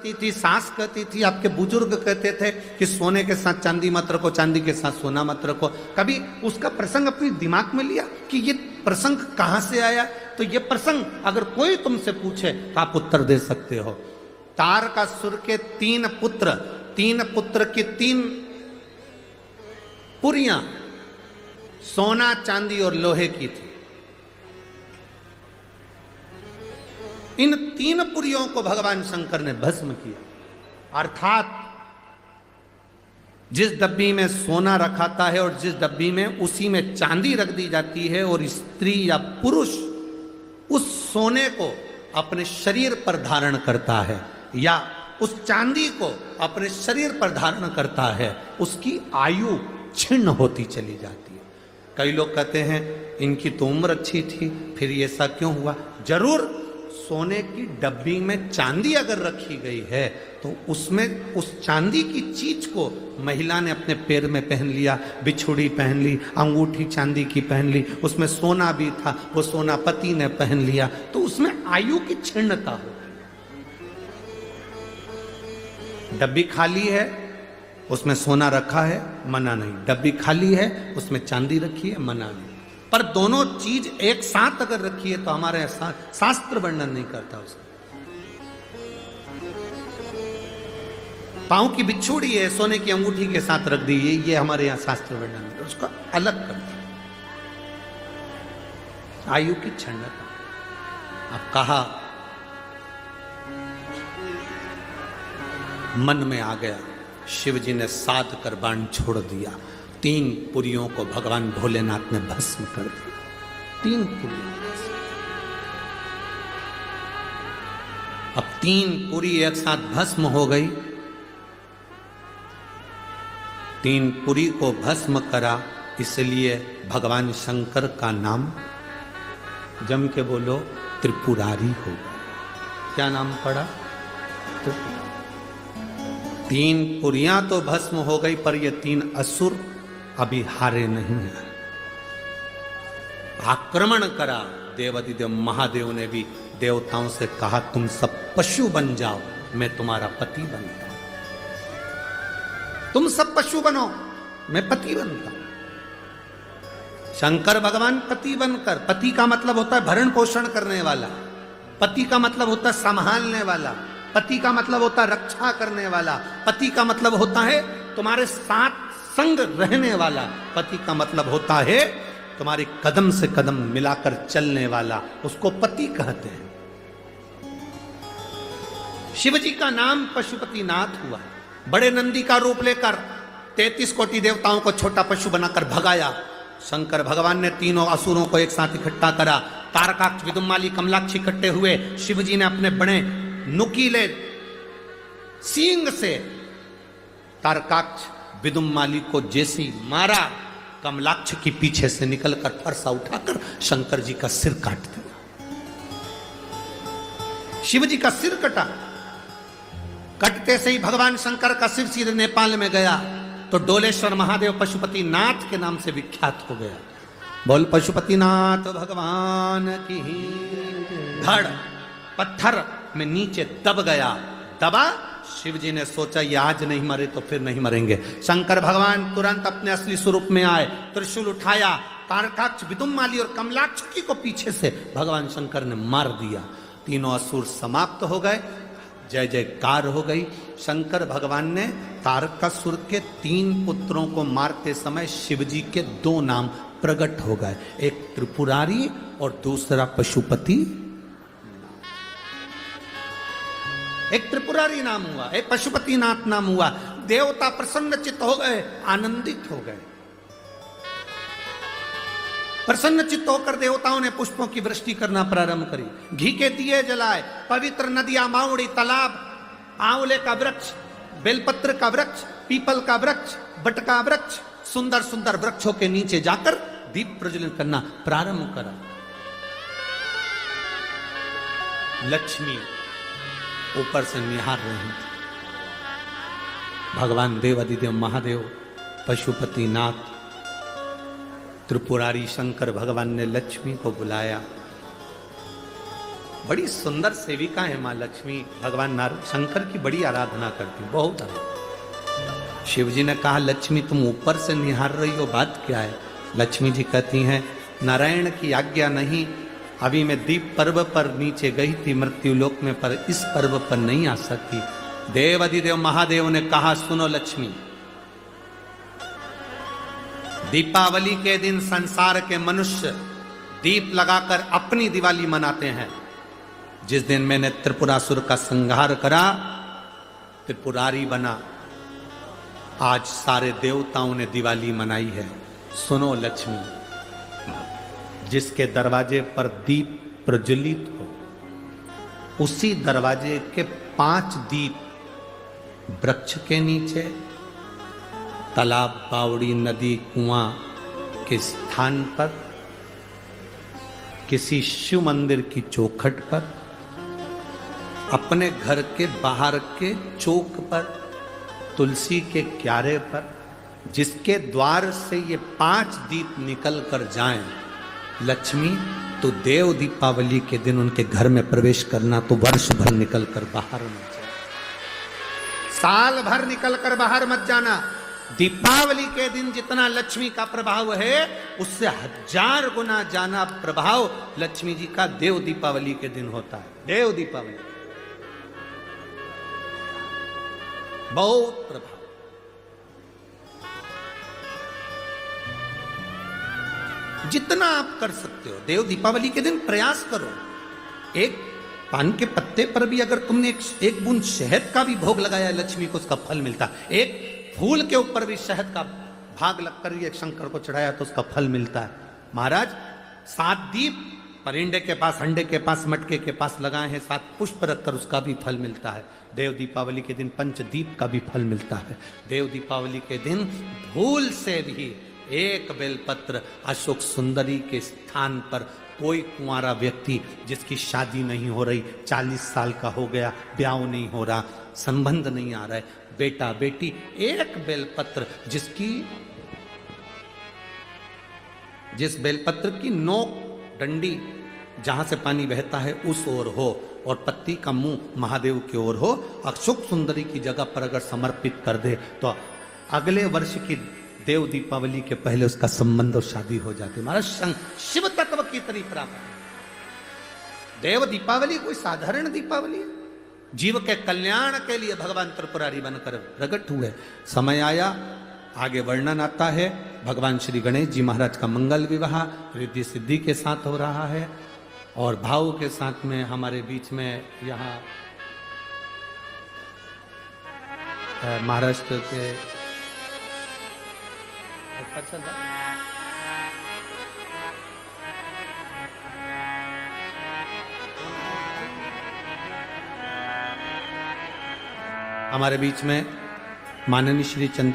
कहती थी, सास कहती थी, आपके बुजुर्ग कहते थे कि सोने के साथ चांदी मत रखो, चांदी के साथ सोना मत रखो। कभी उसका प्रसंग अपने दिमाग में लिया कि ये प्रसंग कहां से आया? तो ये प्रसंग अगर कोई तुमसे पूछे तो आप उत्तर दे सकते हो। तारकासुर के तीन पुत्र की 3 पुरियां सोना, चांदी और लोहे की थी। इन 3 पुरियों को भगवान शंकर ने भस्म किया। अर्थात जिस डब्बी में सोना रखाता है और जिस डब्बी में उसी में चांदी रख दी जाती है, और स्त्री या पुरुष उस सोने को अपने शरीर पर धारण करता है या उस चांदी को अपने शरीर पर धारण करता है, उसकी आयु छिन्न होती चली जाती है। कई लोग कहते हैं इनकी तो उम्र अच्छी थी, फिर ये ऐसा क्यों हुआ? जरूर सोने की डब्बी में चांदी अगर रखी गई है तो उसमें उस चांदी की चीज को महिला ने अपने पैर में पहन लिया, बिछुड़ी पहन ली, अंगूठी चांदी की पहन ली, उसमें सोना भी था, वो सोना पति ने पहन लिया, तो उसमें आयु की क्षीणता हो। डब्बी खाली है, उसमें सोना रखा है, मना नहीं। डब्बी खाली है, उसमें चांदी रखी है, मना नहीं। पर दोनों चीज एक साथ अगर रखी है तो हमारे शास्त्र वर्णन नहीं करता उसका। पांव की बिछुड़ी है, सोने की अंगूठी के साथ रख दी, ये हमारे यहां शास्त्र वर्णन है, उसको अलग कर दिया। आयु की क्षणता। अब कहा मन में आ गया, शिव जी ने साध कर बाण छोड़ दिया। 3 पुरियों को भगवान भोलेनाथ ने भस्म कर दिया। 3 पुरियों। अब 3 पुरी एक साथ भस्म हो गई। 3 पुरी को भस्म करा, इसलिए भगवान शंकर का नाम जम के बोलो त्रिपुरारी हो गया। क्या नाम पड़ा? 3 पुरियां तो भस्म हो गई, पर ये 3 असुर अभी हारे नहीं है। आक्रमण करा। देवादिदेव महादेव ने भी देवताओं से कहा तुम सब पशु बन जाओ, मैं तुम्हारा पति बनता हूं। तुम सब पशु बनो, मैं पति बनता हूं। शंकर भगवान पति बनकर, पति का मतलब होता है भरण पोषण करने वाला, पति का मतलब होता है संभालने वाला, पति का मतलब होता है रक्षा करने वाला, पति का मतलब होता है तुम्हारे साथ संग रहने वाला, पति का मतलब होता है तुम्हारे कदम से कदम मिलाकर चलने वाला, उसको पति कहते हैं। शिव जी का नाम पशुपतिनाथ हुआ। बड़े नंदी का रूप लेकर 33 कोटि देवताओं को छोटा पशु बनाकर भगाया। शंकर भगवान ने तीनों असुरों को एक साथ इकट्ठा करा। तारकाक्ष, विदुमाली, कमलाक्ष इकट्ठे हुए। शिव जी ने अपने बड़े नुकीले सींग से तारकाक्ष, विदुमाली को जैसे ही मारा, कमलाक्ष की पीछे से निकलकर फरसा उठाकर शंकर जी का सिर काट दिया। शिव जी का सिर कटा। कटते से ही भगवान शंकर का सिर सीधे नेपाल में गया तो डोलेश्वर महादेव पशुपतिनाथ के नाम से विख्यात हो गया। बोल पशुपतिनाथ भगवान की। धड़ पत्थर में नीचे दब गया। दबा। शिव जी ने सोचा ये आज नहीं मरे तो फिर नहीं मरेंगे। शंकर भगवान तुरंत अपने असली स्वरूप में आए, त्रिशूल उठाया, तारकाक्ष, विदुमाली और कमलाक्ष को पीछे से भगवान शंकर ने मार दिया। तीनों असुर समाप्त हो गए। जय जयकार हो गई। शंकर भगवान ने तारकासुर के 3 पुत्रों को मारते समय शिव जी के 2 नाम प्रकट हो गए, एक त्रिपुरारी और दूसरा पशुपति। एक त्रिपुरारी नाम हुआ, एक पशुपतिनाथ नाम हुआ। देवता प्रसन्न चित्त हो गए, आनंदित हो गए। प्रसन्न चित्त होकर देवताओं ने पुष्पों की वृष्टि करना प्रारंभ करी। घी के दिए जलाए, पवित्र नदियां, माउड़ी, तालाब, आंवले का वृक्ष, बेलपत्र का वृक्ष, पीपल का वृक्ष, बट का वृक्ष, सुंदर सुंदर वृक्षों के नीचे जाकर दीप प्रज्वलित करना प्रारंभ करा। लक्ष्मी ऊपर से निहार रही। भगवान देवादिदेव महादेव, पशुपतिनाथ, त्रिपुरारी शंकर भगवान ने लक्ष्मी को बुलाया। बड़ी सुंदर सेविका है माँ लक्ष्मी, भगवान नारद शंकर की बड़ी आराधना करती, बहुत आराधना। शिव जी ने कहा लक्ष्मी तुम ऊपर से निहार रही हो, बात क्या है? लक्ष्मी जी कहती हैं नारायण की आज्ञा नहीं, अभी मैं दीप पर्व पर नीचे गई थी मृत्यु लोक में, पर इस पर्व पर नहीं आ सकती। देव अधिदेव महादेव ने कहा सुनो लक्ष्मी, दीपावली के दिन संसार के मनुष्य दीप लगाकर अपनी दिवाली मनाते हैं। जिस दिन मैंने त्रिपुरासुर का संहार करा, त्रिपुरारी बना, आज सारे देवताओं ने दिवाली मनाई है। सुनो लक्ष्मी, जिसके दरवाजे पर दीप प्रज्वलित हो, उसी दरवाजे के 5 दीप वृक्ष के नीचे, तालाब, बावड़ी, नदी, कुआं के स्थान पर, किसी शिव मंदिर की चौखट पर, अपने घर के बाहर के चौक पर, तुलसी के क्यारे पर, जिसके द्वार से ये 5 दीप निकल कर जाएं, लक्ष्मी तो देव दीपावली के दिन उनके घर में प्रवेश करना, तो वर्ष भर निकल कर बाहर मत जाना, साल भर निकल कर बाहर मत जाना। दीपावली के दिन जितना लक्ष्मी का प्रभाव है, उससे 1000 गुना जाना प्रभाव लक्ष्मी जी का देव दीपावली के दिन होता है। देव दीपावली बहुत प्रभाव। जितना आप कर सकते हो देव दीपावली के दिन प्रयास करो। एक पान के पत्ते पर भी अगर तुमने एक बूंद शहद का भी भोग लगाया लक्ष्मी को, उसका फल मिलता है। एक फूल के ऊपर भी शहद का भाग लगकर एक शंकर को चढ़ाया तो उसका फल मिलता है। महाराज 7 दीप परिंदे के पास, अंडे के पास, मटके के पास लगाए हैं, 7 पुष्प रखकर उसका भी फल मिलता है। देव दीपावली के दिन पंचदीप का भी फल मिलता है। देव दीपावली के दिन भूल से भी एक बेलपत्र अशोक सुंदरी के स्थान पर कोई कुंवारा व्यक्ति जिसकी शादी नहीं हो रही, 40 साल का हो गया, ब्याह नहीं हो रहा, संबंध नहीं आ रहा है, बेटा बेटी, एक बेलपत्र जिस बेलपत्र की नोक डंडी जहां से पानी बहता है उस ओर हो और पत्ती का मुंह महादेव की ओर हो, अशोक सुंदरी की जगह पर अगर समर्पित कर दे तो अगले वर्ष की देव दीपावली के पहले उसका संबंध और शादी हो जाती है। महाराज शिव तत्व की तरह प्राप्त। देव दीपावली कोई साधारण दीपावली है, जीव के कल्याण के लिए भगवान त्रिपुरारी बनकर प्रकट हुए। समय आया, आगे वर्णन आता है, भगवान श्री गणेश जी महाराज का मंगल विवाह रिद्धि सिद्धि के साथ हो रहा है और भाव के साथ में हमारे बीच में यहाँ महाराष्ट्र के हमारे बीच में माननीय श्री चंद्र